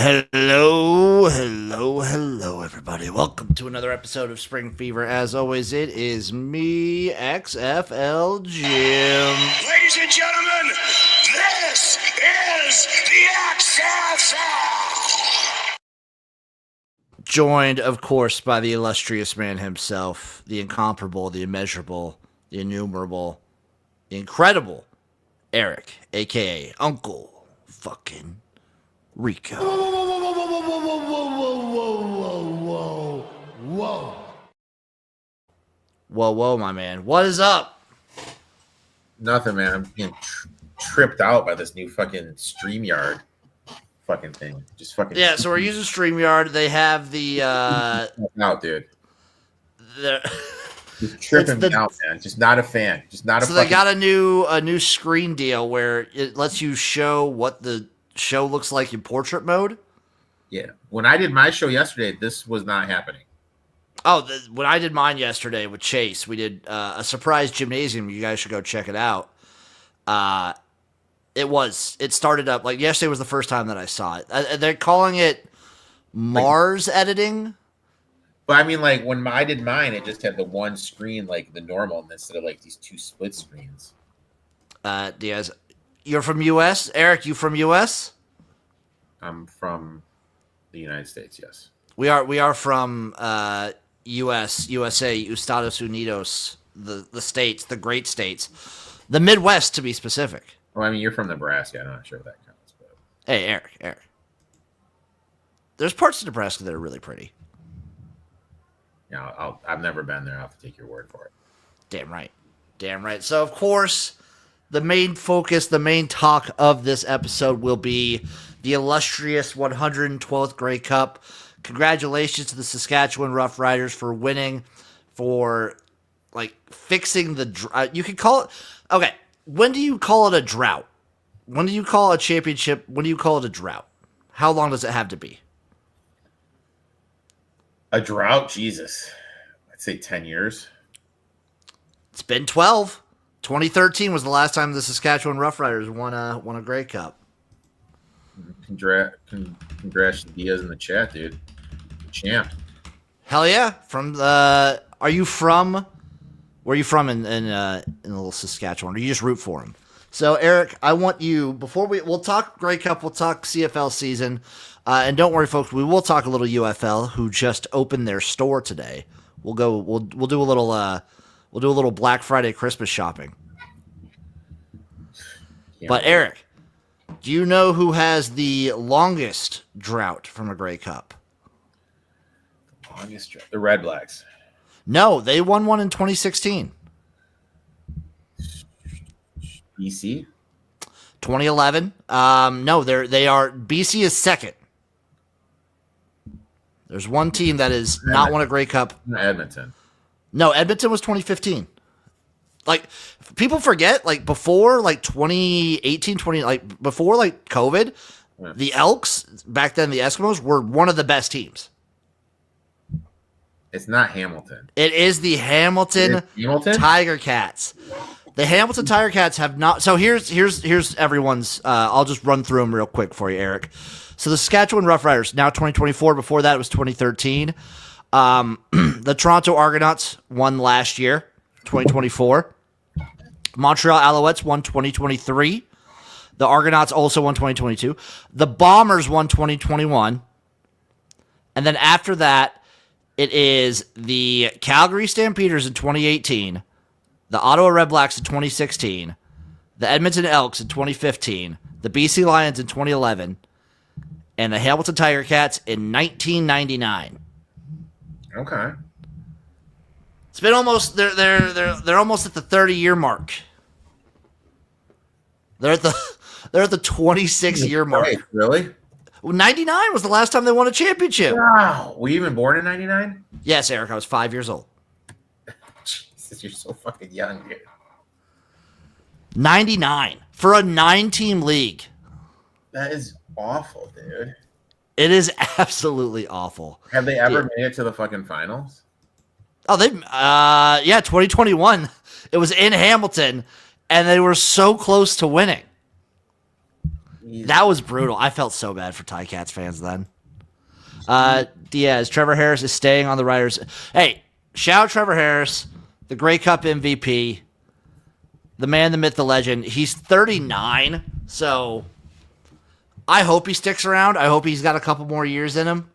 Hello, everybody. Welcome to another episode of Spring Fever. As always, it is me, XFL Jim. Ladies and gentlemen, this is the XFL. Joined, of course, by the illustrious man himself, the incomparable, the immeasurable, the innumerable, the incredible Eric, a.k.a. Uncle fucking Rico. Whoa, my man. What is up? Nothing, man. I'm being tripped out by this new fucking StreamYard fucking thing. Just fucking. Yeah, so we're using StreamYard. They have the out, dude. The Just tripping me out, man. Just not a fan. Just not a. So they got a new screen deal where it lets you show what the show looks like in portrait mode. Yeah. When I did my show yesterday, this was not happening. Oh, when I did mine yesterday with Chase, we did a surprise gymnasium. You guys should go check it out. It started up, like, yesterday was the first time that I saw it. They're calling it Mars editing. But I mean, like, when I did mine, it just had the one screen, like the normal, instead of like these two split screens. Diaz, you're from US? Eric, you from US? I'm from the United States, yes. We are from USA, Estados Unidos, the states, the great states, the Midwest to be specific. Well, I mean, you're from Nebraska. I'm not sure if that counts. But Hey, Eric. There's parts of Nebraska that are really pretty. yeah, I've never been there. I'll have to take your word for it. Damn right. So, of course, the main focus, the main talk of this episode will be the illustrious 112th Grey Cup. Congratulations to the Saskatchewan Roughriders for winning, for, like, fixing the... you could call it... Okay, when do you call it a drought? When do you call it a championship? When do you call it a drought? How long does it have to be? A drought? Jesus. I'd say 10 years. It's been 12. 2013 was the last time the Saskatchewan Roughriders won a Grey Cup. Congrats to Diaz in the chat, dude. Champ. Hell yeah! Where are you from in little Saskatchewan? Or you just root for him? So Eric, I want you before we'll talk Grey Cup, we'll talk CFL season, and don't worry, folks, we will talk a little UFL, who just opened their store today. We'll do a little Black Friday Christmas shopping. But Eric, do you know who has the longest drought from a Grey Cup? Longest drought. The Red Blacks. No, they won one in 2016. BC? 2011. No, BC is second. There's one team that is not won a Grey Cup. Edmonton. No, Edmonton was 2015. Like, people forget, like, before, like, 2018, before, like, COVID, the Elks, back then the Eskimos, were one of the best teams. It's not Hamilton. It is the Hamilton Tiger Cats. The Hamilton Tiger Cats have not... So here's everyone's... I'll just run through them real quick for you, Eric. So the Saskatchewan Roughriders, now 2024. Before that, it was 2013. The Toronto Argonauts won last year, 2024. Montreal Alouettes won 2023. The Argonauts also won 2022. The Bombers won 2021. And then after that, it is the Calgary Stampeders in 2018, the Ottawa Redblacks in 2016, the Edmonton Elks in 2015, the BC Lions in 2011, and the Hamilton Tiger Cats in 1999. Okay. It's been almost they're almost at the 30-year mark. They're at the 26-year mark. Right, really? 99 was the last time they won a championship. Wow. Were you even born in 99? Yes, Eric, I was 5 years old. Jesus, you're so fucking young, dude. 99 for a 9-team league. That is awful, dude. It is absolutely awful. Have they ever made it to the fucking finals? Oh, 2021. It was in Hamilton, and they were so close to winning. That was brutal. I felt so bad for Ticats fans then. Diaz, Trevor Harris is staying on the Riders. Hey, shout out Trevor Harris, the Grey Cup MVP, the man, the myth, the legend. He's 39, so I hope he sticks around. I hope he's got a couple more years in him.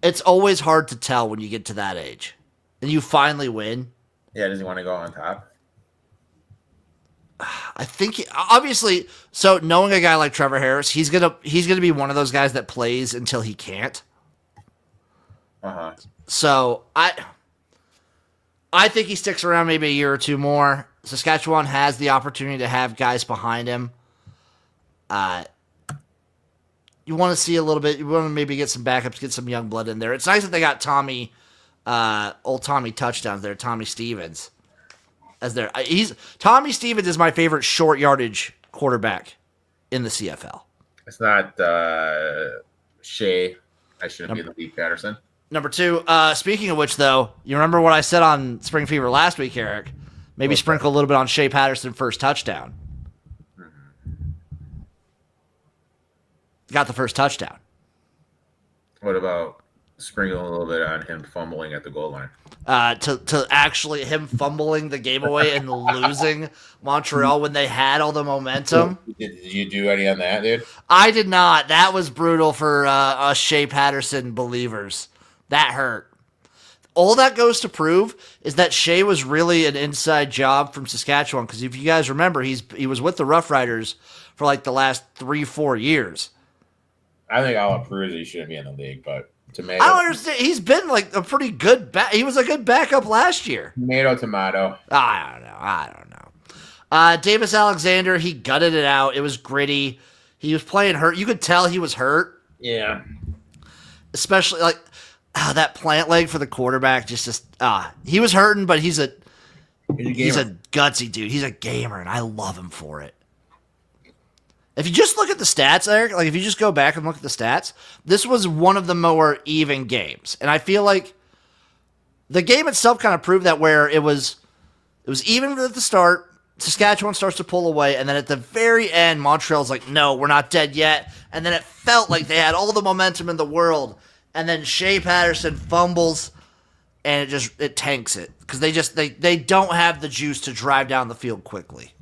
It's always hard to tell when you get to that age. And you finally win. Yeah, does he want to go on top? I think obviously. So knowing a guy like Trevor Harris, he's gonna be one of those guys that plays until he can't. So I think he sticks around maybe a year or two more. Saskatchewan has the opportunity to have guys behind him. You want to see a little bit. You want to maybe get some backups, get some young blood in there. It's nice that they got old Tommy touchdowns there, Tommy Stevens. Tommy Stevens is my favorite short yardage quarterback in the CFL. It's not Shea. I shouldn't be the league, Patterson. Number 2. Speaking of which, though, you remember what I said on Spring Fever last week, Eric? Maybe sprinkle a little bit on Shea Patterson first touchdown. Got the first touchdown. What about sprinkling a little bit on him fumbling at the goal line? To actually him fumbling the game away and losing Montreal when they had all the momentum. Did you do any on that, dude? I did not. That was brutal for us Shea Patterson believers. That hurt. All that goes to prove is that Shea was really an inside job from Saskatchewan, because if you guys remember, he was with the Rough Riders for like the last 3-4 years. I think I'll approve he shouldn't be in the league, but tomato. I don't understand. He's been like a pretty good he was a good backup last year. Tomato. I don't know. Davis Alexander, he gutted it out. It was gritty. He was playing hurt. You could tell he was hurt. Yeah. Especially like that plant leg for the quarterback. He was hurting, but he's a gutsy dude. He's a gamer, and I love him for it. If you just look at the stats, Eric, like if you just go back and look at the stats, this was one of the more even games. And I feel like the game itself kind of proved that, where it was even at the start, Saskatchewan starts to pull away, and then at the very end, Montreal's like, no, we're not dead yet. And then it felt like they had all the momentum in the world. And then Shea Patterson fumbles, and it tanks it. Because they don't have the juice to drive down the field quickly.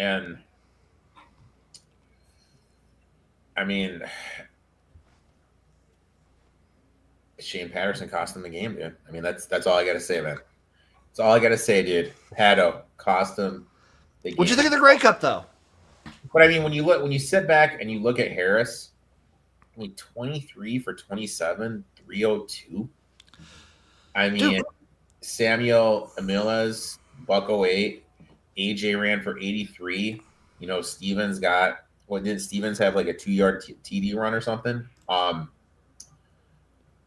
And I mean, Shane Patterson cost him the game, dude. I mean, that's all I gotta say, man. That's all I gotta say, dude. Pato cost him the game. What'd you think of the Grey Cup, though? But I mean, when you sit back and you look at Harris, I mean, 23 for 27, 302. I mean, dude. Samuel Amiles, $108. AJ ran for 83. Stevens got did Stevens have like a 2-yard TD run or something?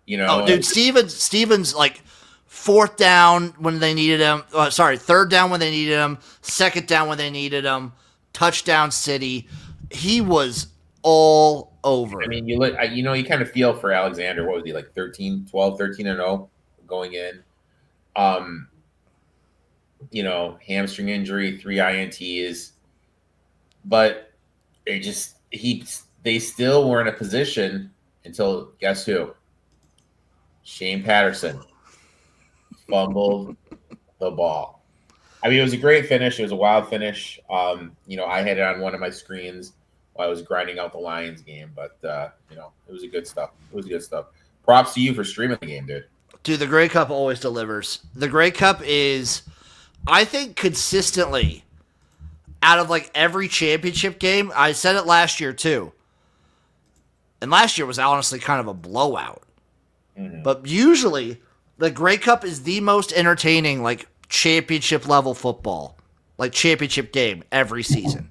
Dude, Stevens like fourth down when they needed him. Third down when they needed him. Second down when they needed him. Touchdown city. He was all over. I mean, you look. You kind of feel for Alexander. What was he like? 13-0 going in. Hamstring injury, 3 INTs, but they still were in a position until, guess who? Shane Patterson fumbled the ball. I mean, it was a great finish. It was a wild finish. I had it on one of my screens while I was grinding out the Lions game, but it was good stuff. Props to you for streaming the game, dude. Dude, the Grey Cup always delivers. The Grey Cup is, I think, consistently, out of like every championship game, I said it last year too. And last year was honestly kind of a blowout. Mm-hmm. But usually, the Grey Cup is the most entertaining, like, championship level football. Like, championship game every season.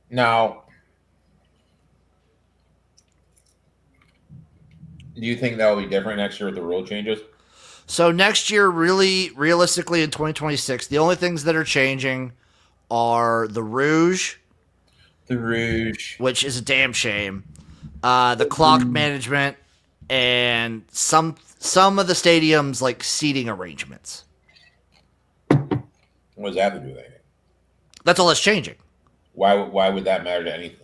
Now, do you think that will be different next year with the rule changes? So next year, really, realistically, in 2026, the only things that are changing are the Rouge. Which is a damn shame. The clock management and some of the stadiums, like, seating arrangements. What does that have to do with anything? That's all that's changing. Why would that matter to anything?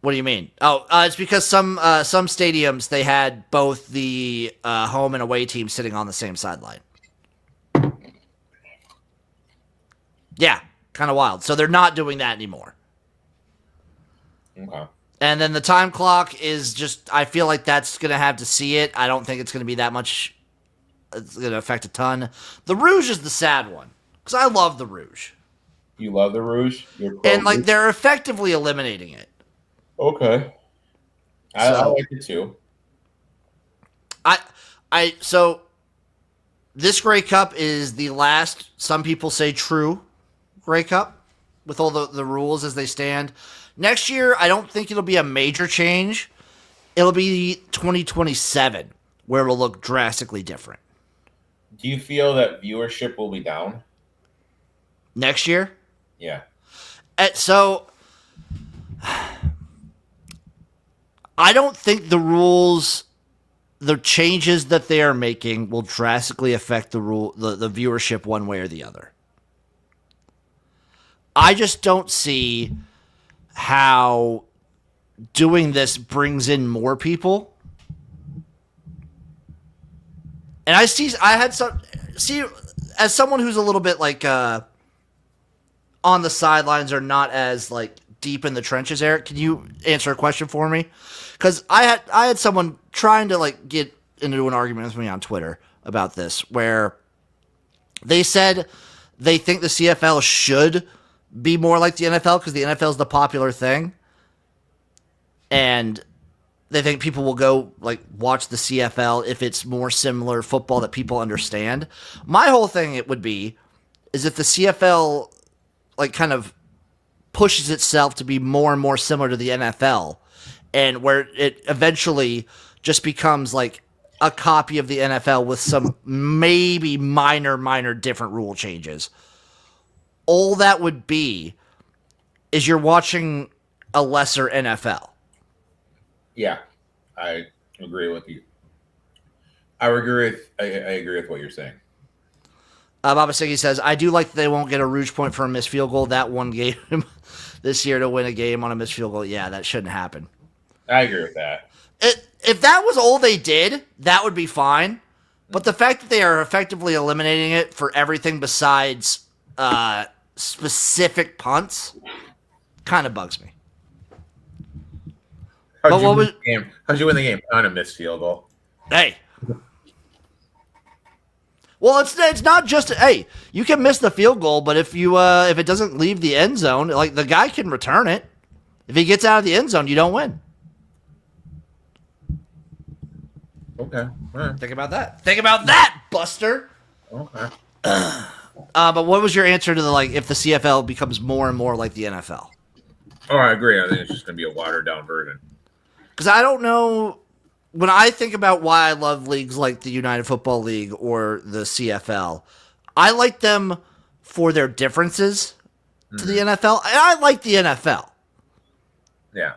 What do you mean? Oh, it's because some stadiums they had both the home and away team sitting on the same sideline. Yeah, kind of wild. So they're not doing that anymore. Okay. And then the time clock is just, I feel like that's going to have to see it. I don't think it's going to be that much. It's going to affect a ton. The Rouge is the sad one because I love the Rouge. You love the Rouge? And like they're effectively eliminating it. Okay. I like it too. So this Grey Cup is the last, some people say, true Grey Cup with all the rules as they stand. Next year, I don't think it'll be a major change. It'll be 2027 where it'll look drastically different. Do you feel that viewership will be down next year? Yeah. So I don't think the rules, the changes that they are making will drastically affect the viewership one way or the other. I just don't see how doing this brings in more people. And as someone who's a little bit like on the sidelines or not as like deep in the trenches, Eric, can you answer a question for me? Because I had someone trying to like get into an argument with me on Twitter about this, where they said they think the CFL should be more like the NFL because the NFL is the popular thing, and they think people will go like watch the CFL if it's more similar football that people understand. My whole thing it would be is if the CFL like kind of pushes itself to be more and more similar to the NFL, and where it eventually just becomes like a copy of the NFL with some maybe minor different rule changes. All that would be is you're watching a lesser NFL. Yeah, I agree with you. I agree with what you're saying. Baba Siggy says, I do like that they won't get a Rouge point for a missed field goal. That one game this year to win a game on a missed field goal. Yeah, that shouldn't happen. I agree with that. If that was all they did, that would be fine. But the fact that they are effectively eliminating it for everything besides specific punts kind of bugs me. How'd you win the game on a missed field goal? Hey. Well, it's not just hey, you can miss the field goal, but if it doesn't leave the end zone, like the guy can return it. If he gets out of the end zone, you don't win. Okay. Right. Think about that, Buster. Okay. But what was your answer to the like if the CFL becomes more and more like the NFL? Oh, I agree. I think it's just going to be a watered down version. Because I don't know. When I think about why I love leagues like the United Football League or the CFL, I like them for their differences to the NFL. And I like the NFL. Yeah.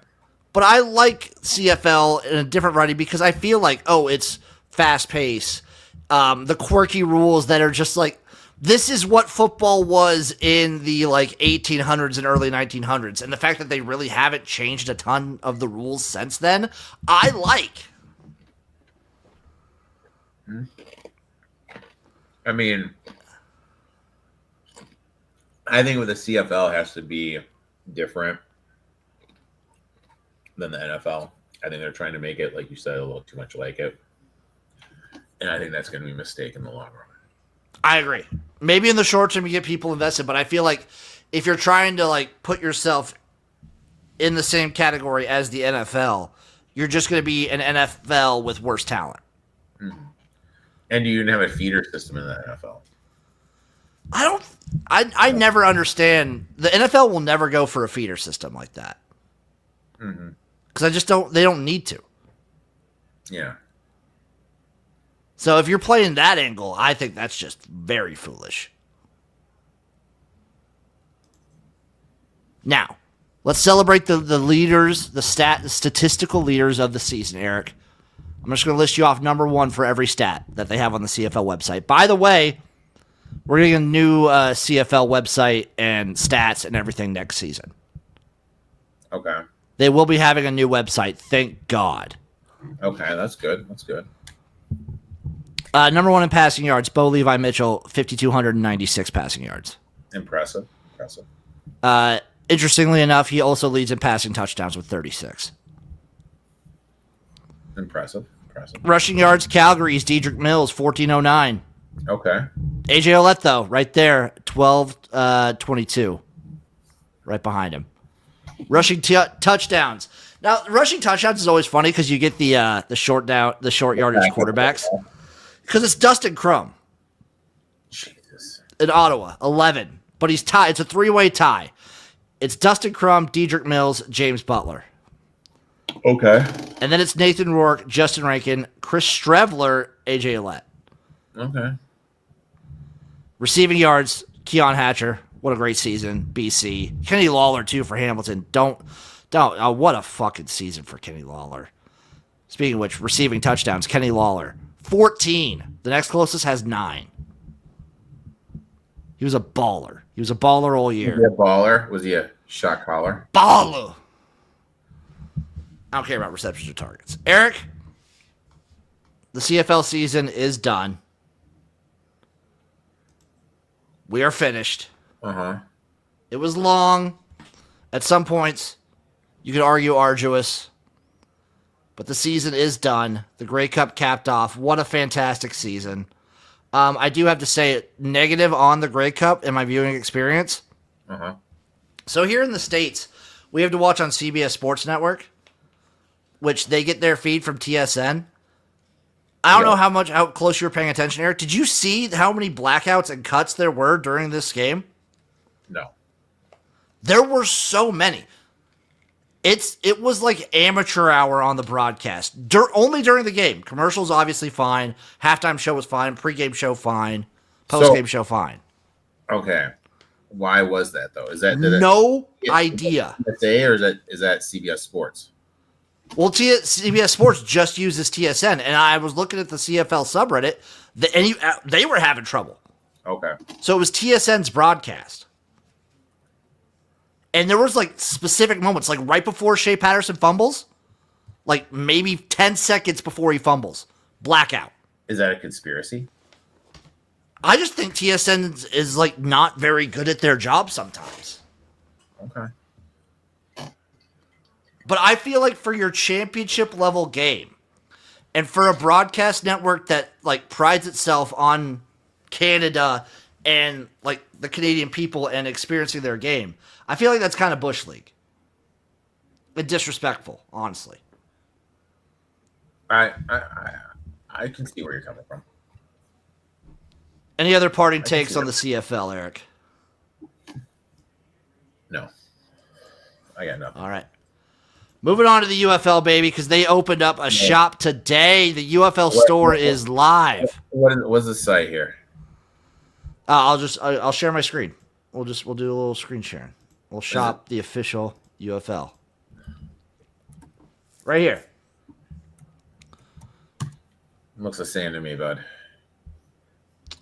But I like CFL in a different variety because I feel like, it's fast-paced. The quirky rules that are just like, this is what football was in the like 1800s and early 1900s. And the fact that they really haven't changed a ton of the rules since then, I like. I mean, I think with the CFL has to be different than the NFL. I think they're trying to make it, like you said, a little too much like it. And I think that's going to be a mistake in the long run. I agree. Maybe in the short term you get people invested, but I feel like if you're trying to like put yourself in the same category as the NFL, you're just going to be an NFL with worse talent. Mm-hmm. And do you even have a feeder system in the NFL? I never understand. The NFL will never go for a feeder system like that. Mm-hmm. Because they don't need to. Yeah. So if you're playing that angle, I think that's just very foolish. Now, let's celebrate the leaders, the statistical leaders of the season, Eric. I'm just going to list you off number one for every stat that they have on the CFL website. By the way, We're getting a new CFL website and stats and everything next season. Okay. They will be having a new website. Thank God. Okay, that's good. That's good. Number one in passing yards, Bo Levi Mitchell, 5,296 passing yards. Impressive. Interestingly enough, he also leads in passing touchdowns with 36. Impressive. Rushing yards, Calgary's Dedrick Mills, 1,409. Okay. AJ Ouellette, though, right there, 12-22. Right behind him. Rushing touchdowns. Now, rushing touchdowns is always funny because you get the short yardage quarterbacks. Because it's Dustin Crum. Jesus. In Ottawa, 11. But he's tied. It's a three-way tie. It's Dustin Crum, Dedrick Mills, James Butler. Okay. And then it's Nathan Rourke, Justin Rankin, Chris Strevler, AJ Ouellette. Okay. Receiving yards, Keon Hatcher. What a great season. BC. Kenny Lawler, too, for Hamilton. Don't. What a fucking season for Kenny Lawler. Speaking of which, receiving touchdowns, Kenny Lawler, 14. The next closest has 9. He was a baller. He was a baller all year. Was he a baller? Was he a shot caller? Baller. I don't care about receptions or targets. Eric, the CFL season is done. We are finished. Uh-huh. It was long. At some points, you could argue arduous. But the season is done. The Grey Cup capped off. What a fantastic season. I do have to say negative on the Grey Cup in my viewing experience. Uh-huh. So here in the States, we have to watch on CBS Sports Network, which they get their feed from TSN. I don't know how close you were paying attention, Eric. Did you see how many blackouts and cuts there were during this game? No. There were so many. It was like amateur hour on the broadcast. Only during the game. Commercials obviously fine. Halftime show was fine. Pregame show fine. Postgame show fine. Okay. Why was that though? Is that no idea? TSA or is that CBS Sports? Well, CBS Sports just uses TSN, and I was looking at the CFL subreddit, and they were having trouble. Okay. So it was TSN's broadcast. And there was, like, specific moments, like right before Shea Patterson fumbles, like maybe 10 seconds before he fumbles. Blackout. Is that a conspiracy? I just think TSN is, like, not very good at their job sometimes. Okay. But I feel like for your championship level game, and for a broadcast network that, like, prides itself on Canada and, like, the Canadian people and experiencing their game, I feel like that's kind of Bush League. And disrespectful, honestly. I can see where you're coming from. Any other parting takes on the CFL, Eric? No. I got nothing. All right. Moving on to the UFL, baby, because they opened up a shop today. The UFL store is live. What's the site here? I'll share my screen. We'll do a little screen sharing. We'll shop the official UFL. Right here. Looks the same to me, bud.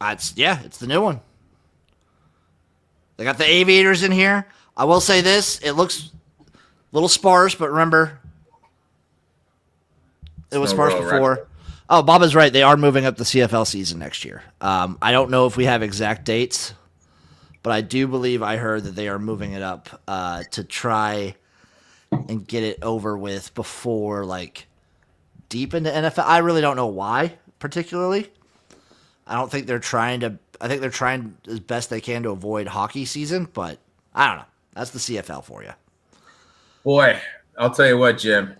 It's the new one. They got the aviators in here. I will say this, it looks a little sparse, but remember, it was sparse before. Record. Oh, Bob is right. They are moving up the CFL season next year. I don't know if we have exact dates, but I do believe I heard that they are moving it up to try and get it over with before, like, deep into NFL. I really don't know why, particularly. I don't think they're trying to. I think they're trying as best they can to avoid hockey season, but I don't know. That's the CFL for you. Boy, I'll tell you what, Jim.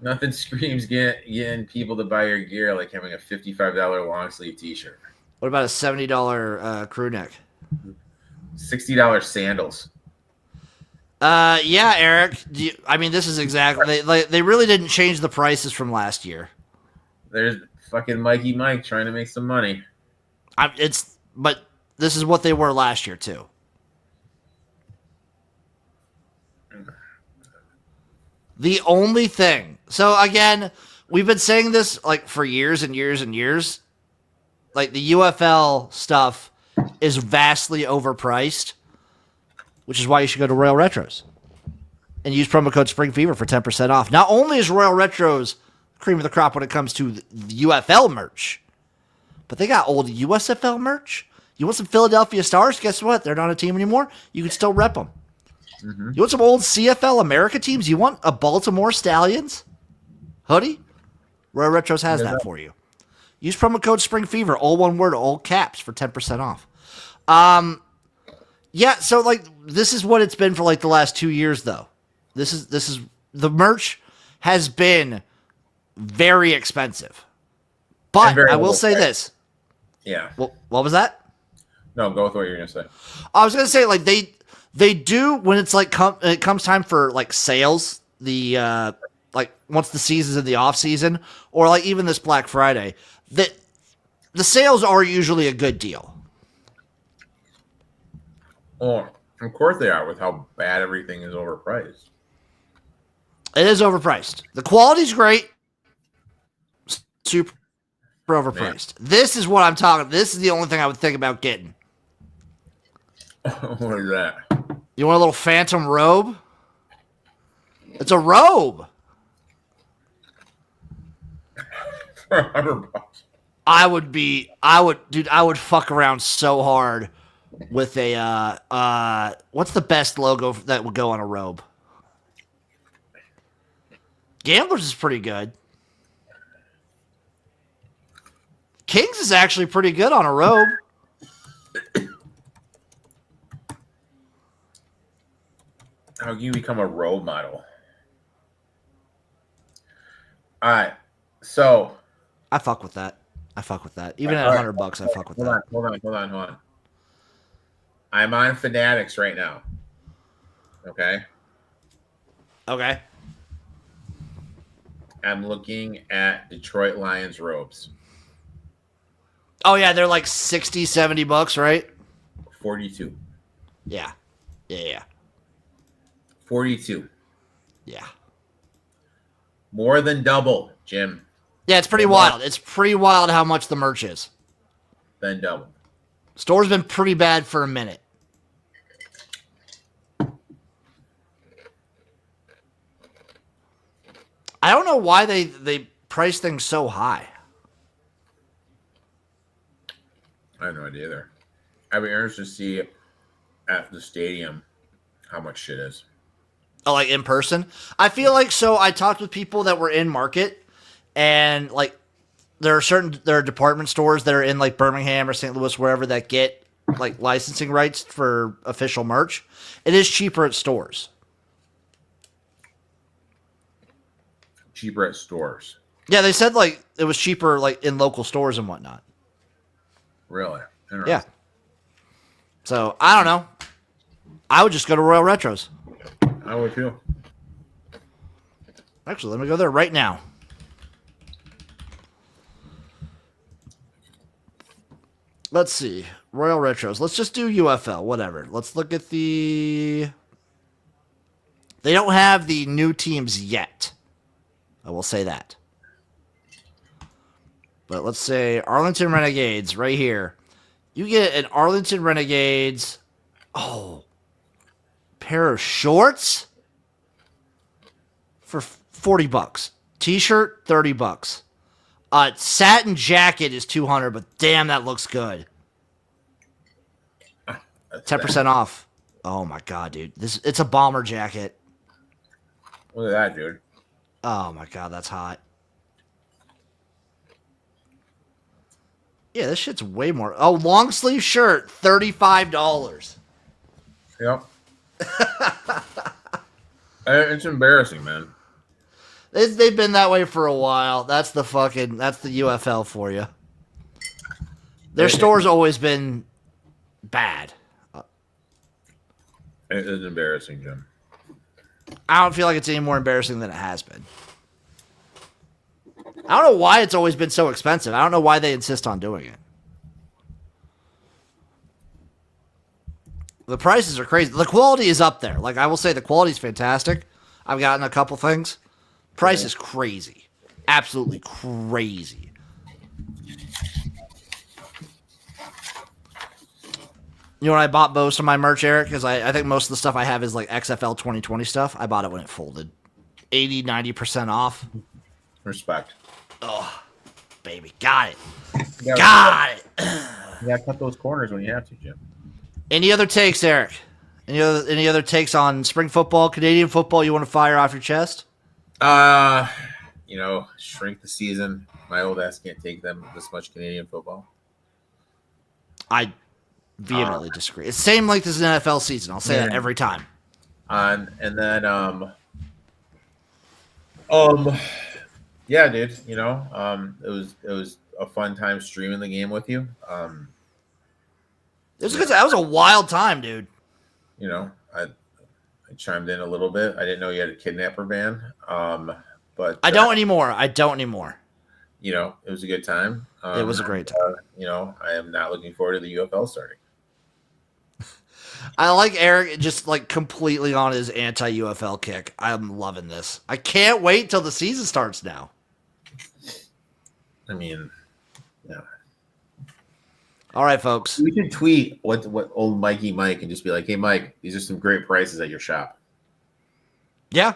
Nothing screams getting people to buy your gear like having a $55 long sleeve T-shirt. What about a $70 crew neck? $60 sandals. Yeah, Eric. This is exactly. They really didn't change the prices from last year. There's fucking Mikey Mike trying to make some money. But this is what they were last year too. The only thing. So again, we've been saying this like for years and years and years. like the UFL stuff is vastly overpriced, which is why you should go to Royal Retros and use promo code Spring Fever for 10% off. Not only is Royal Retros cream of the crop when it comes to the UFL merch, but they got old USFL merch. You want some Philadelphia Stars? Guess what? They're not a team anymore. You can still rep them. Mm-hmm. You want some old CFL America teams? You want a Baltimore Stallions hoodie? Royal Retros has that for you. Use promo code Spring Fever, all one word, all caps, for 10% off. Yeah, so like this is what it's been for like the last 2 years, though. This is the merch has been very expensive, but I will say this. Yeah. What was that? No, go with what you're gonna say. I was gonna say like they do when it's like it comes time for like sales. The like once the season's in the off season, or like even this Black Friday, the sales are usually a good deal. Oh, of course they are, with how bad everything is overpriced. It is overpriced. The quality's great. Super overpriced. Man. This is what I'm talking. This is the only thing I would think about getting. What is that? You want a little phantom robe? It's a robe. $100. I would fuck around so hard with a what's the best logo that would go on a robe? Gamblers is pretty good. Kings is actually pretty good on a robe. How can you become a robe model? All right, so I fuck with that. Even at $100, I fuck with that. Hold on. I'm on Fanatics right now. Okay. I'm looking at Detroit Lions robes. Oh yeah, they're like $60-$70, right? 42. Yeah. 42. Yeah. More than double, Jim. Yeah, it's pretty wild. It's pretty wild how much the merch is. Than double. Store's been pretty bad for a minute. I don't know why they price things so high. I have no idea either. I'd be interested to see at the stadium how much shit is. Oh, like in person? I feel like so I talked with people that were in market, and like there are department stores that are in like Birmingham or St. Louis, wherever, that get like licensing rights for official merch. It is cheaper at stores. Cheaper at stores. Yeah, they said like it was cheaper like in local stores and whatnot. Really? Yeah. So I don't know. I would just go to Royal Retros. I would too. Actually, let me go there right now. Let's see. Royal Retros. Let's just do UFL, whatever. Let's look at the... They don't have the new teams yet. I will say that. But let's say Arlington Renegades right here. You get an Arlington Renegades... Oh. Pair of shorts? For $40. T-shirt, $30. Satin jacket is $200, but damn, that looks good. 10% off. Oh my god, dude! It's a bomber jacket. Look at that, dude. Oh my god, that's hot. Yeah, this shit's way more. Oh, long sleeve shirt, $35. Yep. It's embarrassing, man. They've been that way for a while. That's the UFL for you. Their store's always been bad. It is embarrassing, Jim. I don't feel like it's any more embarrassing than it has been. I don't know why it's always been so expensive. I don't know why they insist on doing it. The prices are crazy. The quality is up there. Like, I will say the quality is fantastic. I've gotten a couple things. Price is crazy. Absolutely crazy. You know when I bought most of my merch, Eric? Because I think most of the stuff I have is like XFL 2020 stuff. I bought it when it folded. 80, 90% off. Respect. Oh, baby. Got it. Got it. You gotta cut those corners when you have to, Jim. Any other takes, Eric? Any other takes on spring football, Canadian football you want to fire off your chest? Shrink the season. My old ass can't take them this much Canadian football. I vehemently disagree. It's the same length as an NFL season. I'll say that every time. Yeah, dude. It was a fun time streaming the game with you. It was because that was a wild time, dude. I chimed in a little bit. I didn't know you had a kidnapper ban. But I don't anymore. It was a good time. It was a great time. I am not looking forward to the UFL starting. I like Eric just like completely on his anti-UFL kick. I'm loving this. I can't wait till the season starts now. I mean, yeah. All right, folks. We can tweet what old Mikey Mike and just be like, hey, Mike, these are some great prices at your shop. Yeah.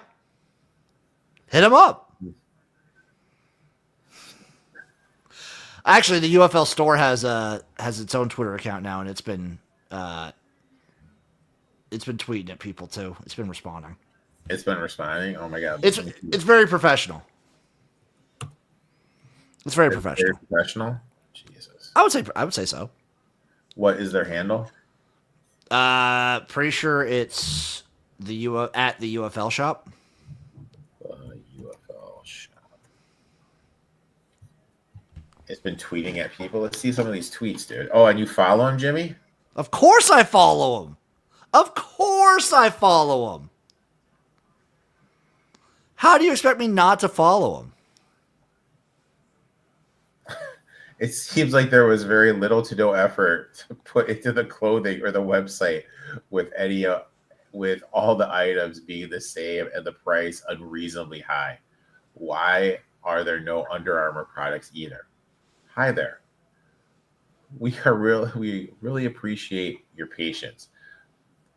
Hit him up. Actually, the UFL store has its own Twitter account now, and it's been tweeting at people too. It's been responding. It's been responding. Oh my god. It's very professional. It's very professional. Very professional. Jesus. I would say so. What is their handle? Pretty sure it's at the UFL shop. UFL shop. It's been tweeting at people. Let's see some of these tweets, dude. Oh, and you follow him, Jimmy? Of course I follow him. Of course I follow him. How do you expect me not to follow him? It seems like there was very little to no effort to put into the clothing or the website with all the items being the same and the price unreasonably high. Why are there no Under Armour products either? Hi there. We really appreciate your patience.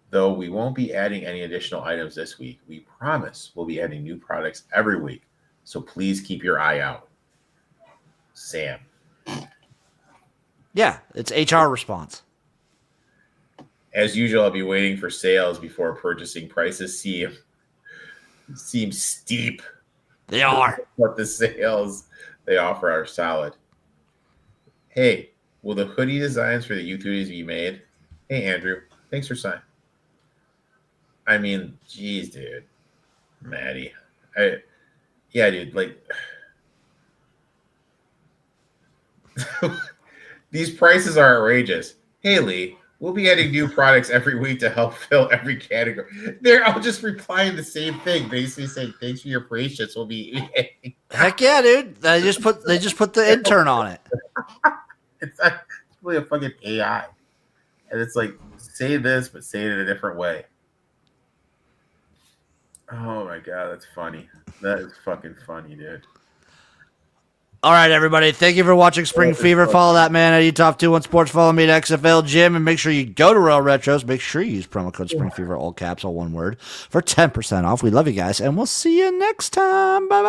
Though we won't be adding any additional items this week, we promise we'll be adding new products every week. So please keep your eye out. Sam. Yeah, it's HR response. As usual, I'll be waiting for sales before purchasing. Prices seem steep. They are. But the sales they offer are solid. Hey, will the hoodie designs for the youth hoodies be made? Hey, Andrew, thanks for signing. I mean, geez, dude. Maddie. Yeah, dude, like... These prices are outrageous. Hey, Lee, we'll be adding new products every week to help fill every category. I'll just replying the same thing, basically saying, thanks for your patience. We'll be... Heck yeah, dude. They just put the intern on it. It's really a fucking AI. And it's like, say this, but say it in a different way. Oh my god, that's funny. That is fucking funny, dude. All right, everybody. Thank you for watching Spring Fever. Follow that man at eTop21 Sports. Follow me at XFL Jim, and make sure you go to Royal Retros. Make sure you use promo code Spring Fever, all caps, all one word, for 10% off. We love you guys, and we'll see you next time. Bye bye.